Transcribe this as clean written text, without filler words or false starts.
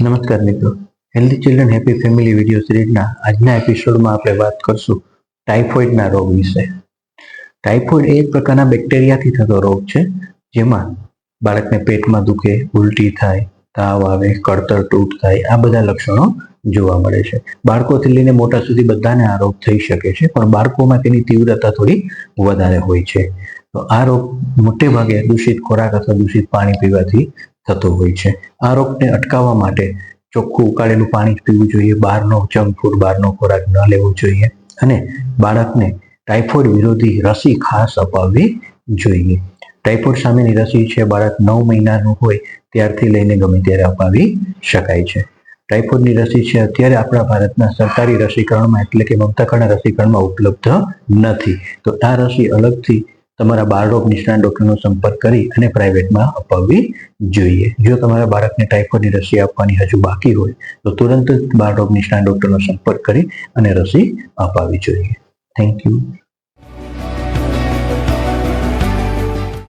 નમસ્કાર મિત્રો, healthy children happy family video સિરીઝના આજના એપિસોડમાં આપણે વાત કરશું ટાઇફોઇડના રોગ વિશે. ટાઇફોઇડ એ એક પ્રકારના બેક્ટેરિયાથી થતો રોગ છે, જેમાં બાળકને પેટમાં દુખે, ઉલટી થાય, તાવ આવે, કળતર તૂટ થાય, આ બધા લક્ષણો જોવા મળે છે. બાળકોથી લઈને મોટા સુધી બધાને આ રોગ થઈ શકે છે, પણ બાળકોમાં તેની તીવ્રતા થોડી વધારે હોય છે. તો આ રોગ મોટે ભાગે દૂષિત ખોરાક અથવા દૂષિત પાણી પીવાથી થતો હોય છે. આ રોગને અટકાવવા માટે ચોખ્ખું ઉકાળેલું પાણી પીવું જોઈએ, બહારનો જંક ફૂડ, બહારનો ખોરાક ન લેવો જોઈએ અને બાળકને ટાઇફોઇડ વિરોધી રસી ખાસ અપાવવી જોઈએ. ટાઇફોઇડ સામેની રસી છે બાળક 9 મહિનાનું હોય ત્યારથી લઈને ગમે ત્યારે અપાવી શકાય છે. ટાઇફોઇડની રસી છે અત્યારે આપણા ભારતના સરકારી રસીકરણમાં એટલે કે મમતા કાર્ડના રસીકરણમાં ઉપલબ્ધ નથી. તો આ રસી અલગથી તમારા બાળરોગ નિષ્ણાત ડૉક્ટરનો સંપર્ક કરી અને પ્રાઇવેટમાં અપાવવી જોઈએ. જો તમારા બાળકને ટાઇફોઇડની રસી આપવાની હજુ બાકી હોય તો તુરંત જ બાળરોગ નિષ્ણાત ડૉક્ટરનો સંપર્ક કરી અને રસી અપાવવી જોઈએ. Thank you.